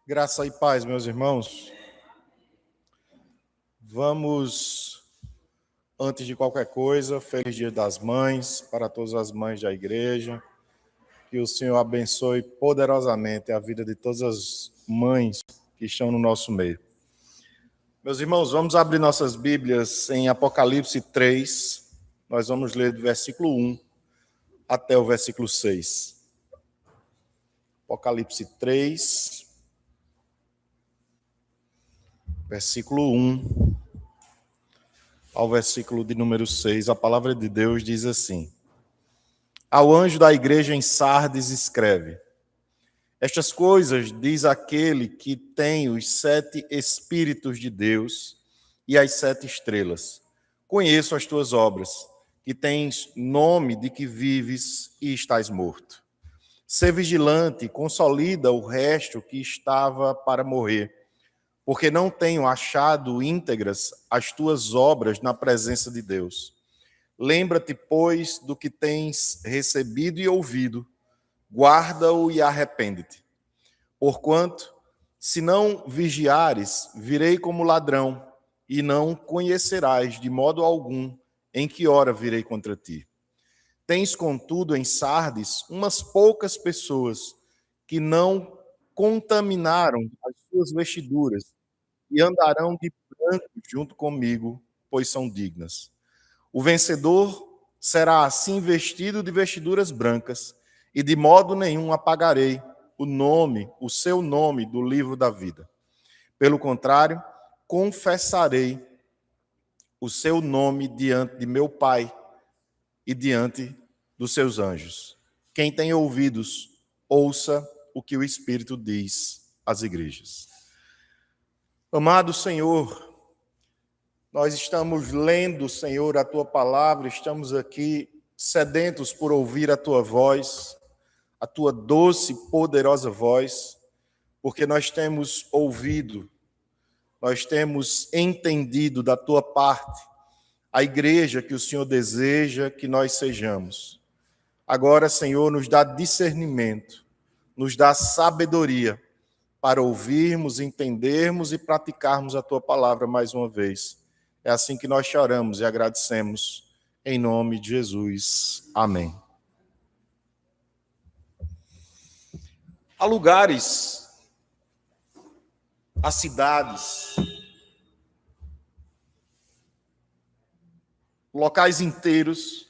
Graça e paz, meus irmãos. Vamos, antes de qualquer coisa, feliz Dia das Mães para todas as mães da igreja. Que o Senhor abençoe poderosamente a vida de todas as mães que estão no nosso meio. Meus irmãos, vamos abrir nossas Bíblias em Apocalipse 3. Nós vamos ler do versículo 1 até o versículo 6. Apocalipse 3, versículo 1 ao versículo de número 6, a palavra de Deus diz assim: Ao anjo da igreja em Sardes escreve: Estas coisas diz aquele que tem os 7 Espíritos de Deus e as 7 estrelas. Conheço as tuas obras, que tens nome de que vives e estás morto. Sê vigilante e consolida o resto que estava para morrer, porque não tenho achado íntegras as tuas obras na presença de Deus. Lembra-te, pois, do que tens recebido e ouvido, guarda-o e arrepende-te. Porquanto, se não vigiares, virei como ladrão, e não conhecerás de modo algum em que hora virei contra ti. Tens, contudo, em Sardes, umas poucas pessoas que não contaminaram as suas vestiduras, e andarão de branco junto comigo, pois são dignas. O vencedor será assim vestido de vestiduras brancas, e de modo nenhum apagarei o seu nome do livro da vida. Pelo contrário, confessarei o seu nome diante de meu Pai e diante dos seus anjos. Quem tem ouvidos, ouça o que o Espírito diz às igrejas. Amado Senhor, nós estamos lendo, Senhor, a Tua palavra, estamos aqui sedentos por ouvir a Tua voz, a Tua doce e poderosa voz, porque nós temos ouvido, nós temos entendido da Tua parte a igreja que o Senhor deseja que nós sejamos. Agora, Senhor, nos dá discernimento, nos dá sabedoria para ouvirmos, entendermos e praticarmos a Tua palavra mais uma vez. É assim que nós choramos e agradecemos, em nome de Jesus. Amém. Há lugares, há cidades, locais inteiros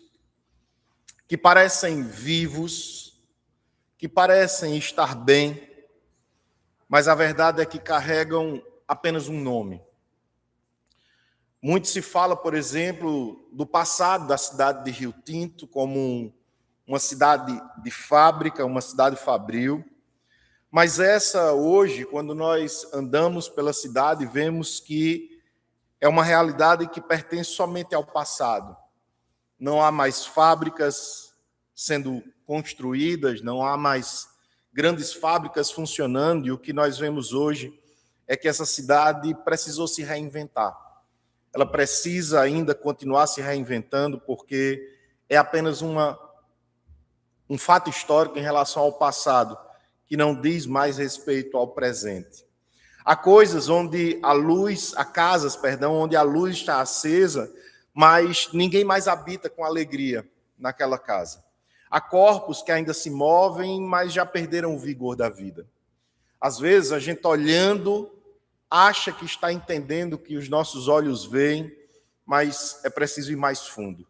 que parecem vivos, que parecem estar bem, mas a verdade é que carregam apenas um nome. Muito se fala, por exemplo, do passado da cidade de Rio Tinto como uma cidade de fábrica, uma cidade fabril. Mas essa, hoje, quando nós andamos pela cidade, vemos que é uma realidade que pertence somente ao passado. Não há mais fábricas sendo construídas, não há mais grandes fábricas funcionando, e o que nós vemos hoje é que essa cidade precisou se reinventar. Ela precisa ainda continuar se reinventando, porque é apenas um fato histórico em relação ao passado, que não diz mais respeito ao presente. Há coisas onde há casas, onde a luz está acesa, mas ninguém mais habita com alegria naquela casa. Há corpos que ainda se movem, mas já perderam o vigor da vida. Às vezes, a gente olhando, acha que está entendendo o que os nossos olhos veem, mas é preciso ir mais fundo.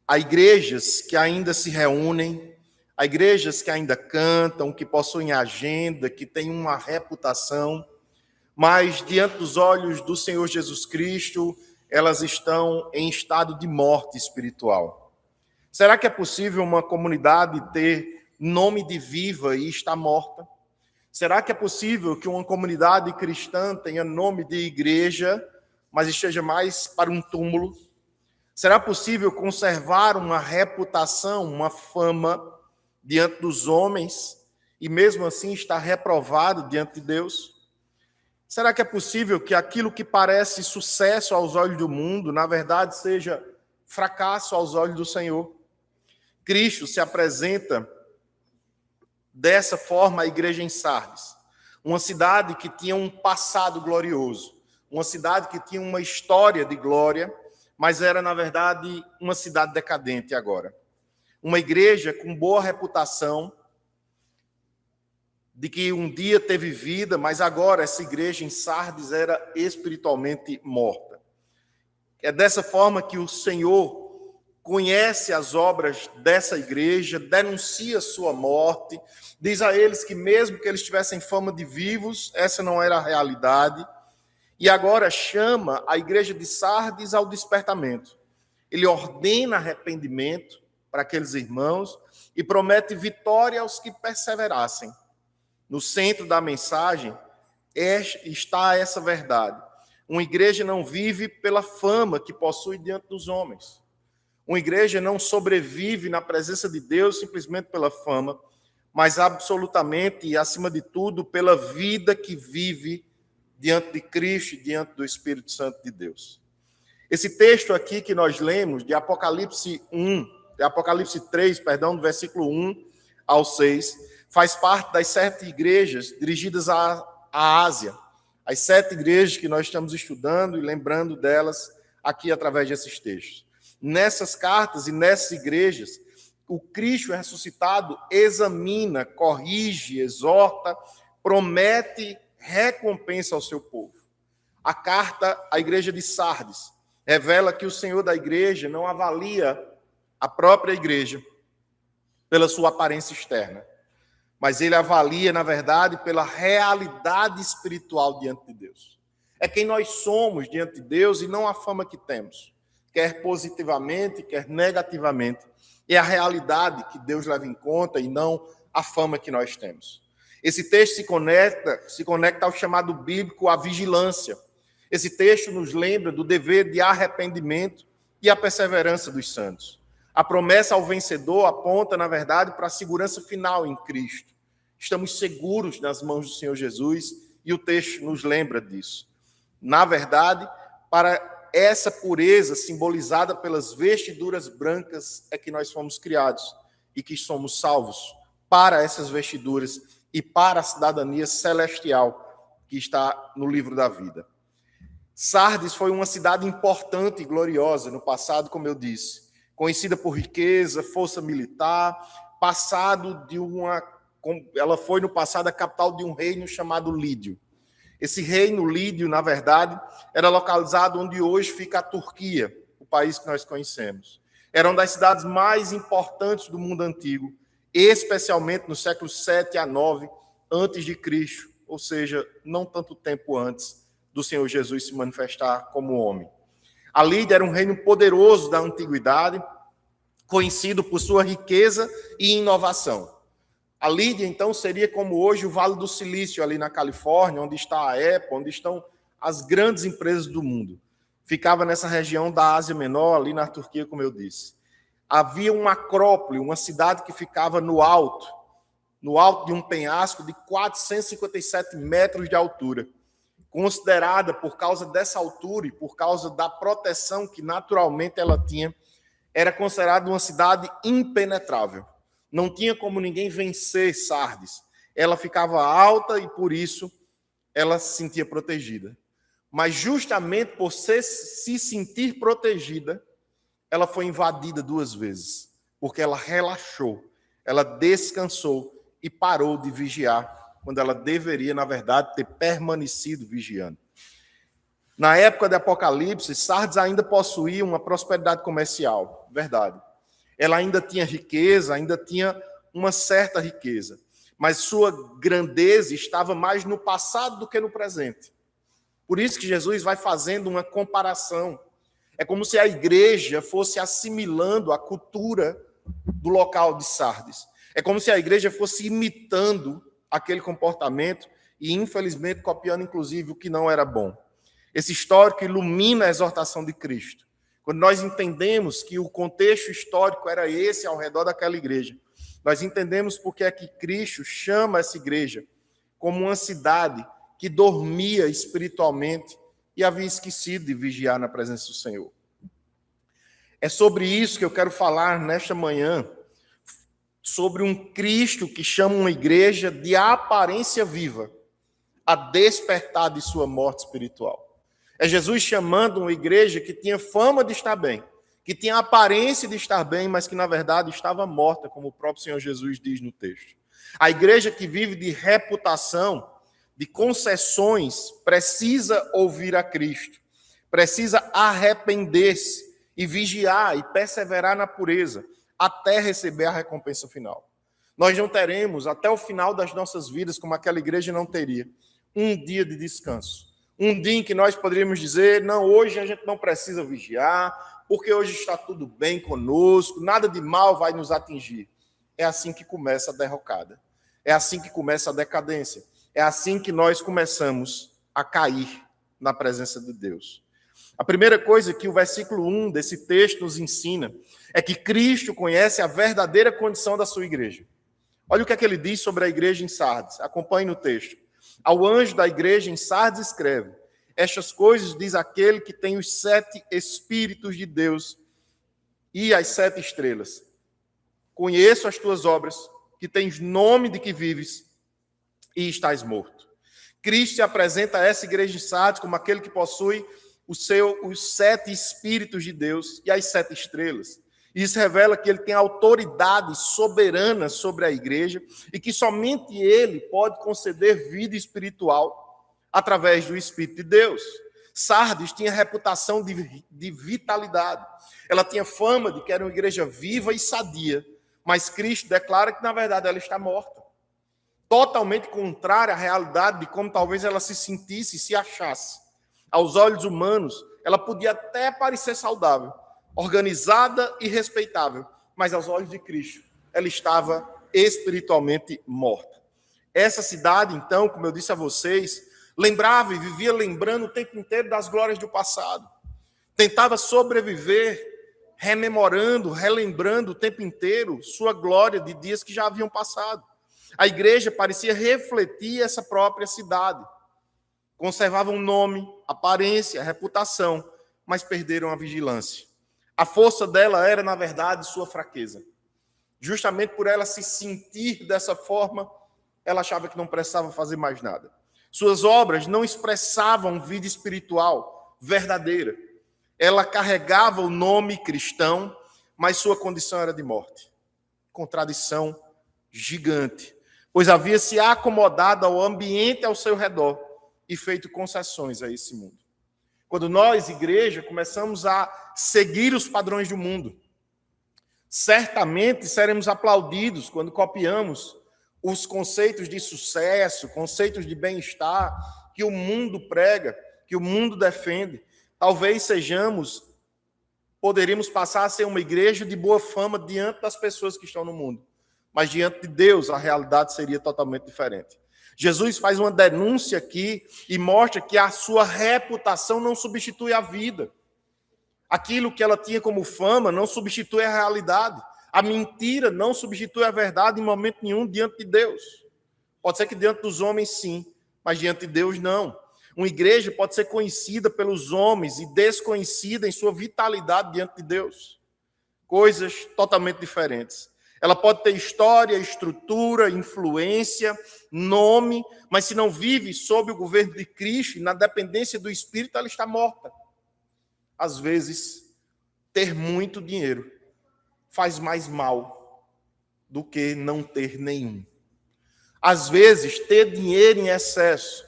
Há igrejas que ainda se reúnem, há igrejas que ainda cantam, que possuem agenda, que têm uma reputação, mas diante dos olhos do Senhor Jesus Cristo, elas estão em estado de morte espiritual. Será que é possível uma comunidade ter nome de viva e estar morta? Será que é possível que uma comunidade cristã tenha nome de igreja, mas esteja mais para um túmulo? Será possível conservar uma reputação, uma fama diante dos homens e mesmo assim estar reprovado diante de Deus? Será que é possível que aquilo que parece sucesso aos olhos do mundo, na verdade, seja fracasso aos olhos do Senhor? Cristo se apresenta dessa forma à igreja em Sardes. uma cidade que tinha um passado glorioso, uma cidade que tinha uma história de glória, mas era, na verdade, uma cidade decadente agora. Uma igreja com boa reputação, de que um dia teve vida, mas agora essa igreja em Sardes era espiritualmente morta. É dessa forma que o Senhor conhece as obras dessa igreja, denuncia sua morte, diz a eles que mesmo que eles tivessem fama de vivos, essa não era a realidade, e agora chama a igreja de Sardes ao despertamento. Ele ordena arrependimento para aqueles irmãos e promete vitória aos que perseverassem. No centro da mensagem está essa verdade. Uma igreja não vive pela fama que possui diante dos homens. Uma igreja não sobrevive na presença de Deus simplesmente pela fama, mas absolutamente e, acima de tudo, pela vida que vive diante de Cristo e diante do Espírito Santo de Deus. Esse texto aqui que nós lemos, de Apocalipse 3, do versículo 1 ao 6, faz parte das 7 igrejas dirigidas à Ásia, as 7 igrejas que nós estamos estudando e lembrando delas aqui através desses textos. Nessas cartas e nessas igrejas, o Cristo ressuscitado examina, corrige, exorta, promete recompensa ao seu povo. A carta à igreja de Sardes revela que o Senhor da igreja não avalia a própria igreja pela sua aparência externa, mas ele avalia, na verdade, pela realidade espiritual diante de Deus. É quem nós somos diante de Deus e não a fama que temos, quer positivamente, quer negativamente. É a realidade que Deus leva em conta e não a fama que nós temos. Esse texto se conecta ao chamado bíblico a vigilância. Esse texto nos lembra do dever de arrependimento e a perseverança dos santos. A promessa ao vencedor aponta, na verdade, para a segurança final em Cristo. Estamos seguros nas mãos do Senhor Jesus e o texto nos lembra disso. Na verdade, para essa pureza simbolizada pelas vestiduras brancas é que nós fomos criados e que somos salvos para essas vestiduras e para a cidadania celestial que está no livro da vida. Sardes foi uma cidade importante e gloriosa no passado, como eu disse, conhecida por riqueza, força militar, ela foi no passado a capital de um reino chamado Lídio. Esse reino lídio, na verdade, era localizado onde hoje fica a Turquia, o país que nós conhecemos. Era uma das cidades mais importantes do mundo antigo, especialmente no século 7 a 9 antes de Cristo, ou seja, não tanto tempo antes do Senhor Jesus se manifestar como homem. A Lídia era um reino poderoso da antiguidade, conhecido por sua riqueza e inovação. A Lídia, então, seria como hoje o Vale do Silício, ali na Califórnia, onde está a Apple, onde estão as grandes empresas do mundo. Ficava nessa região da Ásia Menor, ali na Turquia, como eu disse. Havia uma acrópole, uma cidade que ficava no alto de um penhasco de 457 metros de altura, considerada, por causa dessa altura e por causa da proteção que naturalmente ela tinha, era considerada uma cidade impenetrável. Não tinha como ninguém vencer Sardes. Ela ficava alta e, por isso, ela se sentia protegida. Mas, justamente por se sentir protegida, ela foi invadida 2 vezes, porque ela relaxou, ela descansou e parou de vigiar, quando ela deveria, na verdade, ter permanecido vigiando. Na época de Apocalipse, Sardes ainda possuía uma prosperidade comercial, verdade. Ela ainda tinha riqueza, ainda tinha uma certa riqueza, mas sua grandeza estava mais no passado do que no presente. Por isso que Jesus vai fazendo uma comparação. É como se a igreja fosse assimilando a cultura do local de Sardes. É como se a igreja fosse imitando aquele comportamento e, infelizmente, copiando, inclusive, o que não era bom. Esse histórico ilumina a exortação de Cristo. Quando nós entendemos que o contexto histórico era esse ao redor daquela igreja, nós entendemos porque é que Cristo chama essa igreja como uma cidade que dormia espiritualmente e havia esquecido de vigiar na presença do Senhor. É sobre isso que eu quero falar nesta manhã, sobre um Cristo que chama uma igreja de aparência viva, a despertar de sua morte espiritual. É Jesus chamando uma igreja que tinha fama de estar bem, que tinha aparência de estar bem, mas que na verdade estava morta, como o próprio Senhor Jesus diz no texto. A igreja que vive de reputação, de concessões, precisa ouvir a Cristo, precisa arrepender-se e vigiar e perseverar na pureza até receber a recompensa final. Nós não teremos, até o final das nossas vidas, como aquela igreja não teria, um dia de descanso. Um dia em que nós poderíamos dizer, não, hoje a gente não precisa vigiar, porque hoje está tudo bem conosco, nada de mal vai nos atingir. É assim que começa a derrocada. É assim que começa a decadência. É assim que nós começamos a cair na presença de Deus. A primeira coisa que o versículo 1 desse texto nos ensina é que Cristo conhece a verdadeira condição da sua igreja. Olha o que é que ele diz sobre a igreja em Sardes. Acompanhe no texto. Ao anjo da igreja em Sardes escreve: estas coisas diz aquele que tem os 7 Espíritos de Deus e as 7 estrelas. Conheço as tuas obras, que tens nome de que vives e estás morto. Cristo se apresenta a essa igreja em Sardes como aquele que possui os 7 Espíritos de Deus e as 7 estrelas. Isso revela que ele tem autoridade soberana sobre a igreja e que somente ele pode conceder vida espiritual através do Espírito de Deus. Sardes tinha reputação de vitalidade. Ela tinha fama de que era uma igreja viva e sadia, mas Cristo declara que, na verdade, ela está morta. Totalmente contrária à realidade de como talvez ela se sentisse e se achasse. Aos olhos humanos, ela podia até parecer saudável, organizada e respeitável, mas aos olhos de Cristo, ela estava espiritualmente morta. Essa cidade, então, como eu disse a vocês, lembrava e vivia lembrando o tempo inteiro das glórias do passado. Tentava sobreviver, rememorando, relembrando o tempo inteiro sua glória de dias que já haviam passado. A igreja parecia refletir essa própria cidade. Conservavam nome, aparência, reputação, mas perderam a vigilância. A força dela era, na verdade, sua fraqueza. Justamente por ela se sentir dessa forma, ela achava que não precisava fazer mais nada. Suas obras não expressavam vida espiritual verdadeira. Ela carregava o nome cristão, mas sua condição era de morte. Contradição gigante, pois havia se acomodado ao ambiente ao seu redor e feito concessões a esse mundo. Quando nós, igreja, começamos a seguir os padrões do mundo, certamente seremos aplaudidos quando copiamos os conceitos de sucesso, conceitos de bem-estar que o mundo prega, que o mundo defende. Talvez poderíamos passar a ser uma igreja de boa fama diante das pessoas que estão no mundo. Mas diante de Deus, a realidade seria totalmente diferente. Jesus faz uma denúncia aqui e mostra que a sua reputação não substitui a vida. Aquilo que ela tinha como fama não substitui a realidade. A mentira não substitui a verdade em momento nenhum diante de Deus. Pode ser que diante dos homens sim, mas diante de Deus não. Uma igreja pode ser conhecida pelos homens e desconhecida em sua vitalidade diante de Deus. Coisas totalmente diferentes. Ela pode ter história, estrutura, influência, nome, mas se não vive sob o governo de Cristo e na dependência do Espírito, ela está morta. Às vezes, ter muito dinheiro faz mais mal do que não ter nenhum. Às vezes, ter dinheiro em excesso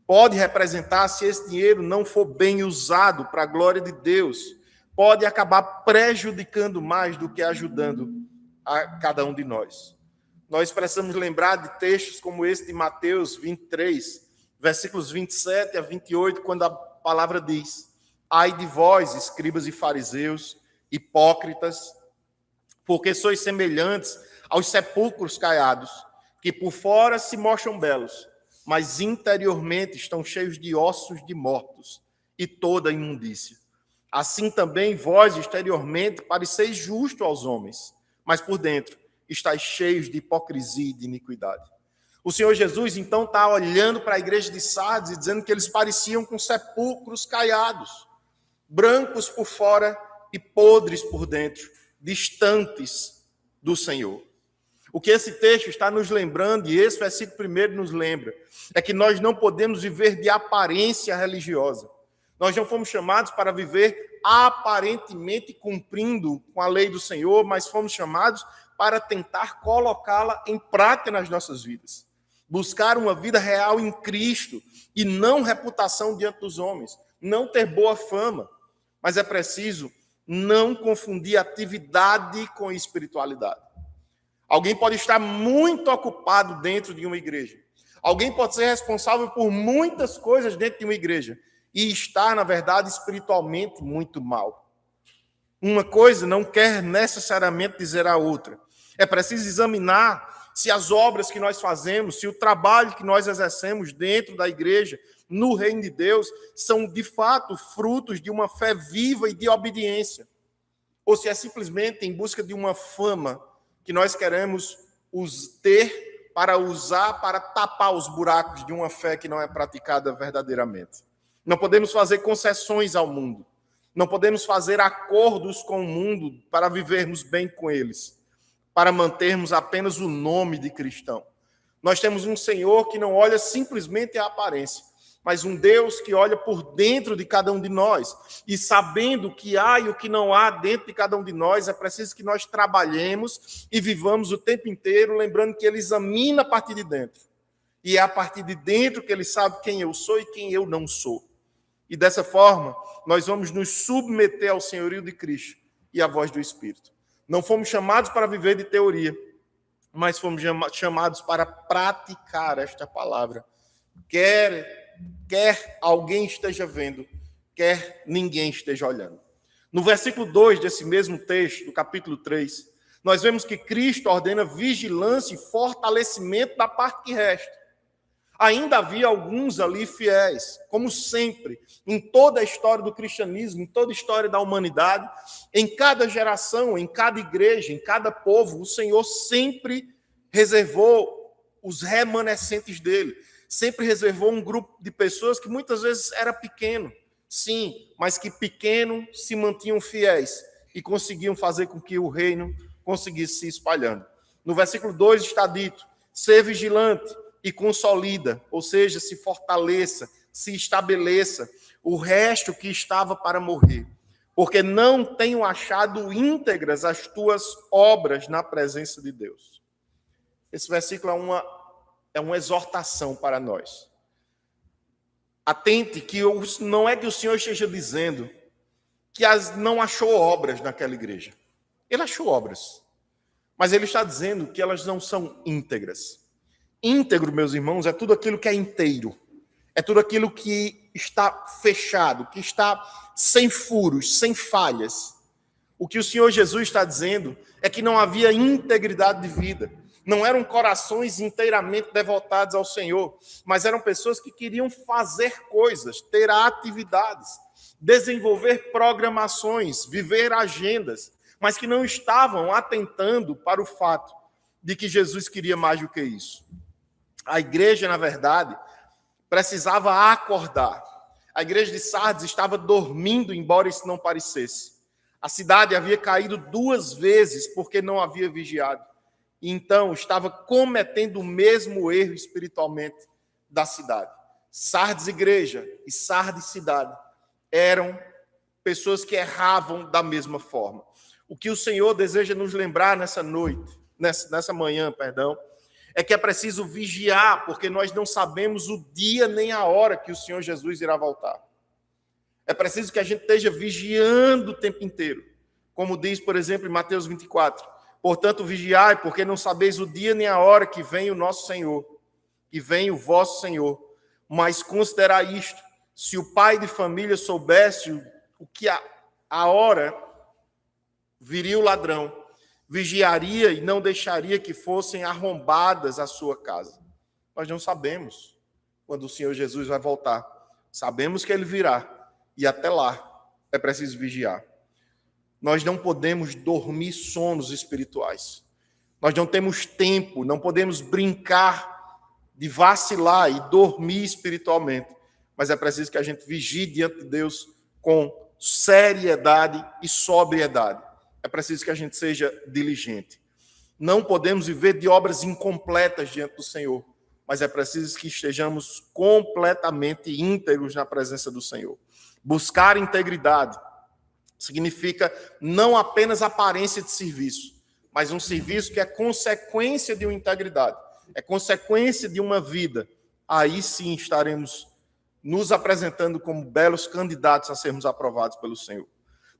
pode representar, se esse dinheiro não for bem usado para a glória de Deus, pode acabar prejudicando mais do que ajudando a cada um de nós. Nós precisamos lembrar de textos como esse de Mateus 23, versículos 27 a 28, quando a palavra diz: ai de vós, escribas e fariseus, hipócritas, porque sois semelhantes aos sepulcros caiados, que por fora se mostram belos, mas interiormente estão cheios de ossos de mortos e toda imundícia. Assim também vós, exteriormente, pareceis justos aos homens, mas por dentro estáis cheios de hipocrisia e de iniquidade. O Senhor Jesus, então, está olhando para a igreja de Sardes e dizendo que eles pareciam com sepulcros caiados, brancos por fora e podres por dentro, distantes do Senhor. O que esse texto está nos lembrando, e esse versículo primeiro nos lembra, é que nós não podemos viver de aparência religiosa. Nós não fomos chamados para viver aparentemente cumprindo com a lei do Senhor, mas fomos chamados para tentar colocá-la em prática nas nossas vidas. Buscar uma vida real em Cristo e não reputação diante dos homens. Não ter boa fama, mas é preciso não confundir atividade com espiritualidade. Alguém pode estar muito ocupado dentro de uma igreja. Alguém pode ser responsável por muitas coisas dentro de uma igreja e estar, na verdade, espiritualmente muito mal. Uma coisa não quer necessariamente dizer a outra. É preciso examinar se as obras que nós fazemos, se o trabalho que nós exercemos dentro da igreja, no reino de Deus, são de fato frutos de uma fé viva e de obediência. Ou se é simplesmente em busca de uma fama que nós queremos ter para usar para tapar os buracos de uma fé que não é praticada verdadeiramente. Não podemos fazer concessões ao mundo. Não podemos fazer acordos com o mundo para vivermos bem com eles, para mantermos apenas o nome de cristão. Nós temos um Senhor que não olha simplesmente a aparência, mas um Deus que olha por dentro de cada um de nós. E sabendo o que há e o que não há dentro de cada um de nós, é preciso que nós trabalhemos e vivamos o tempo inteiro, lembrando que Ele examina a partir de dentro. E é a partir de dentro que Ele sabe quem eu sou e quem eu não sou. E dessa forma, nós vamos nos submeter ao senhorio de Cristo e à voz do Espírito. Não fomos chamados para viver de teoria, mas fomos chamados para praticar esta palavra. Quer alguém esteja vendo, quer ninguém esteja olhando. No versículo 2 desse mesmo texto, do capítulo 3, nós vemos que Cristo ordena vigilância e fortalecimento da parte que resta. Ainda havia alguns ali fiéis, como sempre, em toda a história do cristianismo, em toda a história da humanidade, em cada geração, em cada igreja, em cada povo, o Senhor sempre reservou os remanescentes dele, sempre reservou um grupo de pessoas que muitas vezes era pequeno, sim, mas que pequeno se mantinham fiéis e conseguiam fazer com que o reino conseguisse se espalhando. No versículo 2 está dito: ser vigilante e consolida, ou seja, se fortaleça, se estabeleça o resto que estava para morrer, porque não tenho achado íntegras as tuas obras na presença de Deus. Esse versículo é uma exortação para nós. Atente que não é que o Senhor esteja dizendo que não achou obras naquela igreja. Ele achou obras, mas ele está dizendo que elas não são íntegras. Íntegro, meus irmãos, é tudo aquilo que é inteiro. É tudo aquilo que está fechado, que está sem furos, sem falhas. O que o Senhor Jesus está dizendo é que não havia integridade de vida. Não eram corações inteiramente devotados ao Senhor, mas eram pessoas que queriam fazer coisas, ter atividades, desenvolver programações, viver agendas, mas que não estavam atentando para o fato de que Jesus queria mais do que isso. A igreja, na verdade, precisava acordar. A igreja de Sardes estava dormindo, embora isso não parecesse. A cidade havia caído 2 vezes porque não havia vigiado. E então estava cometendo o mesmo erro espiritualmente da cidade. Sardes igreja e Sardes cidade eram pessoas que erravam da mesma forma. O que o Senhor deseja nos lembrar nessa manhã, é que é preciso vigiar, porque nós não sabemos o dia nem a hora que o Senhor Jesus irá voltar. É preciso que a gente esteja vigiando o tempo inteiro. Como diz, por exemplo, em Mateus 24. Portanto, vigiai, porque não sabeis o dia nem a hora que vem o nosso Senhor, que vem o vosso Senhor. Mas considerai isto: se o pai de família soubesse o que a hora viria o ladrão, vigiaria e não deixaria que fossem arrombadas a sua casa. Nós não sabemos quando o Senhor Jesus vai voltar. Sabemos que ele virá, e até lá é preciso vigiar. Nós não podemos dormir sonos espirituais. Nós não temos tempo, não podemos brincar de vacilar e dormir espiritualmente. Mas é preciso que a gente vigie diante de Deus com seriedade e sobriedade. É preciso que a gente seja diligente. Não podemos viver de obras incompletas diante do Senhor, mas é preciso que estejamos completamente íntegros na presença do Senhor. Buscar integridade significa não apenas aparência de serviço, mas um serviço que é consequência de uma integridade, é consequência de uma vida. Aí sim estaremos nos apresentando como belos candidatos a sermos aprovados pelo Senhor.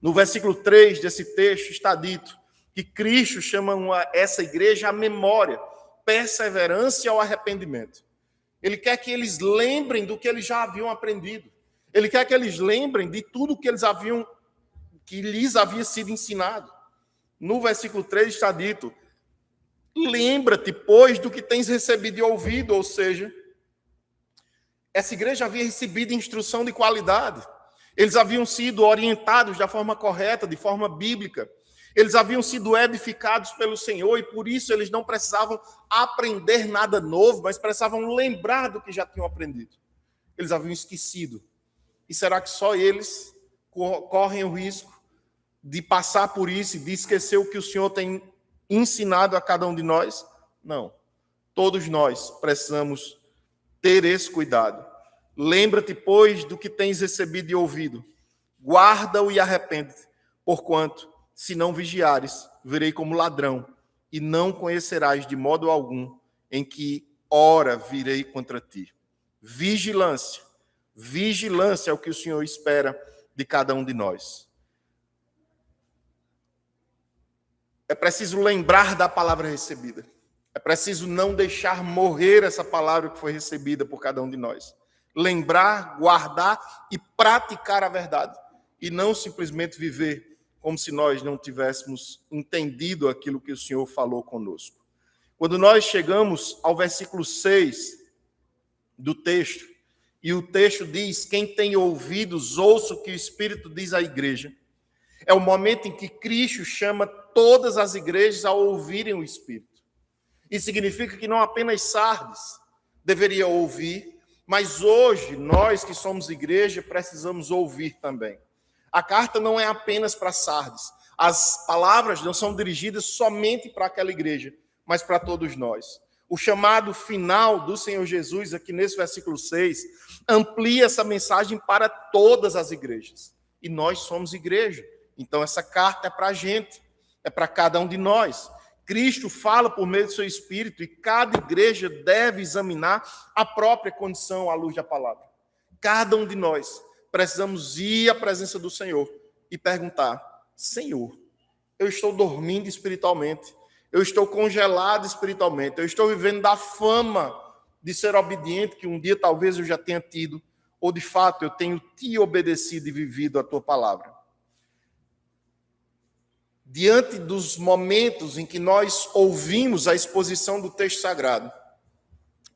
No versículo 3 desse texto está dito que Cristo chama essa igreja à memória, perseverança e ao arrependimento. Ele quer que eles lembrem do que eles já haviam aprendido. Ele quer que eles lembrem de tudo que lhes havia sido ensinado. No versículo 3 está dito: lembra-te, pois, do que tens recebido e ouvido, ou seja, essa igreja havia recebido instrução de qualidade. Eles haviam sido orientados da forma correta, de forma bíblica. Eles haviam sido edificados pelo Senhor e por isso eles não precisavam aprender nada novo, mas precisavam lembrar do que já tinham aprendido. Eles haviam esquecido. E será que só eles correm o risco de passar por isso e de esquecer o que o Senhor tem ensinado a cada um de nós? Não. Todos nós precisamos ter esse cuidado. Lembra-te, pois, do que tens recebido e ouvido. Guarda-o e arrepende-te, porquanto, se não vigiares, virei como ladrão, e não conhecerás de modo algum em que hora virei contra ti. Vigilância. Vigilância é o que o Senhor espera de cada um de nós. É preciso lembrar da palavra recebida. É preciso não deixar morrer essa palavra que foi recebida por cada um de nós. Lembrar, guardar e praticar a verdade. E não simplesmente viver como se nós não tivéssemos entendido aquilo que o Senhor falou conosco. Quando nós chegamos ao versículo 6 do texto, e o texto diz: quem tem ouvidos, ouça o que o Espírito diz à igreja. É o momento em que Cristo chama todas as igrejas a ouvirem o Espírito. Isso significa que não apenas Sardes deveria ouvir, mas hoje, nós que somos igreja, precisamos ouvir também. A carta não é apenas para Sardes. As palavras não são dirigidas somente para aquela igreja, mas para todos nós. O chamado final do Senhor Jesus, aqui nesse versículo 6, amplia essa mensagem para todas as igrejas. E nós somos igreja. Então essa carta é para a gente, é para cada um de nós. Cristo fala por meio do seu Espírito e cada igreja deve examinar a própria condição à luz da palavra. Cada um de nós precisamos ir à presença do Senhor e perguntar: Senhor, eu estou dormindo espiritualmente, eu estou congelado espiritualmente, eu estou vivendo da fama de ser obediente que um dia talvez eu já tenha tido, ou de fato eu tenho te obedecido e vivido a tua palavra. Diante dos momentos em que nós ouvimos a exposição do texto sagrado,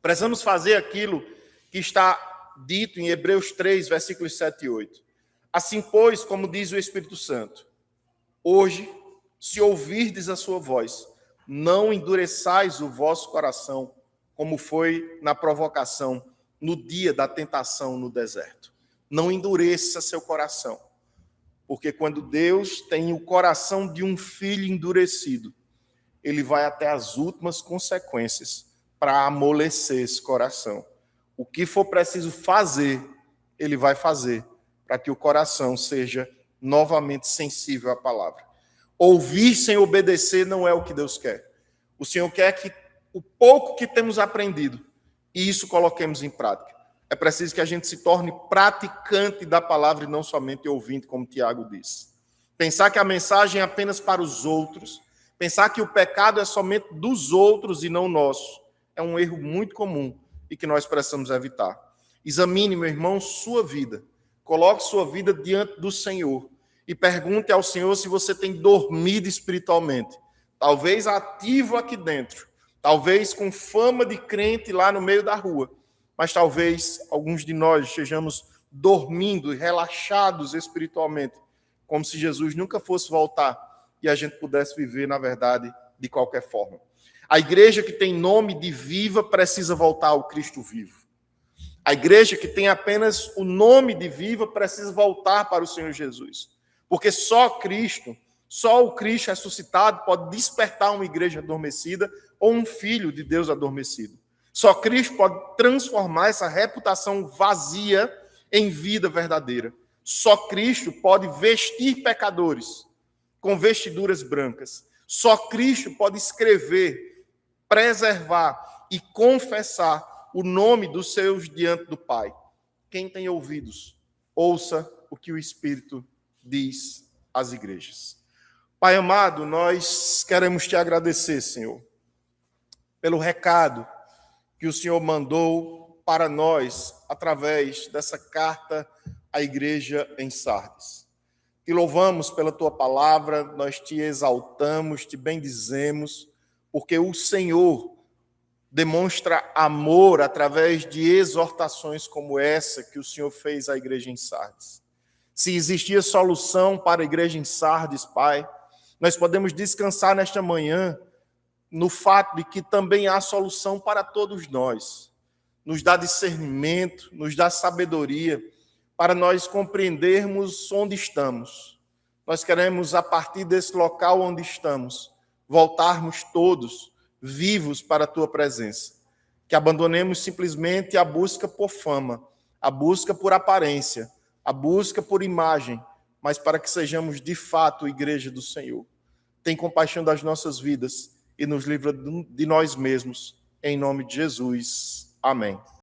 precisamos fazer aquilo que está dito em Hebreus 3, versículos 7 e 8. Assim, pois, como diz o Espírito Santo, hoje, se ouvirdes a sua voz, não endureçais o vosso coração, como foi na provocação, no dia da tentação no deserto. Não endureça seu coração, porque quando Deus tem o coração de um filho endurecido, ele vai até as últimas consequências para amolecer esse coração. O que for preciso fazer, ele vai fazer para que o coração seja novamente sensível à palavra. Ouvir sem obedecer não é o que Deus quer. O Senhor quer que o pouco que temos aprendido, e isso coloquemos em prática. É preciso que a gente se torne praticante da palavra e não somente ouvinte, como Tiago disse. Pensar que a mensagem é apenas para os outros, pensar que o pecado é somente dos outros e não nosso, é um erro muito comum e que nós precisamos evitar. Examine, meu irmão, sua vida. Coloque sua vida diante do Senhor e pergunte ao Senhor se você tem dormido espiritualmente. Talvez ativo aqui dentro, talvez com fama de crente lá no meio da rua, mas talvez alguns de nós estejamos dormindo e relaxados espiritualmente, como se Jesus nunca fosse voltar e a gente pudesse viver, na verdade, de qualquer forma. A igreja que tem nome de viva precisa voltar ao Cristo vivo. A igreja que tem apenas o nome de viva precisa voltar para o Senhor Jesus. Porque só Cristo, Só o Cristo ressuscitado pode despertar uma igreja adormecida ou um filho de Deus adormecido. Só Cristo pode transformar essa reputação vazia em vida verdadeira. Só Cristo pode vestir pecadores com vestiduras brancas. Só Cristo pode escrever, preservar e confessar o nome dos seus diante do Pai. Quem tem ouvidos, ouça o que o Espírito diz às igrejas. Pai amado, nós queremos te agradecer, Senhor, pelo recado que o Senhor mandou para nós através dessa carta à igreja em Sardes. Te louvamos pela tua palavra, nós te exaltamos, te bendizemos, porque o Senhor demonstra amor através de exortações como essa que o Senhor fez à igreja em Sardes. Se existia solução para a igreja em Sardes, Pai, nós podemos descansar nesta manhã no fato de que também há solução para todos nós. Nos dá discernimento, nos dá sabedoria para nós compreendermos onde estamos. Nós queremos, a partir desse local onde estamos, voltarmos todos vivos para a tua presença. Que abandonemos simplesmente a busca por fama, a busca por aparência, a busca por imagem, mas para que sejamos de fato igreja do Senhor. Tem compaixão das nossas vidas e nos livra de nós mesmos. Em nome de Jesus. Amém.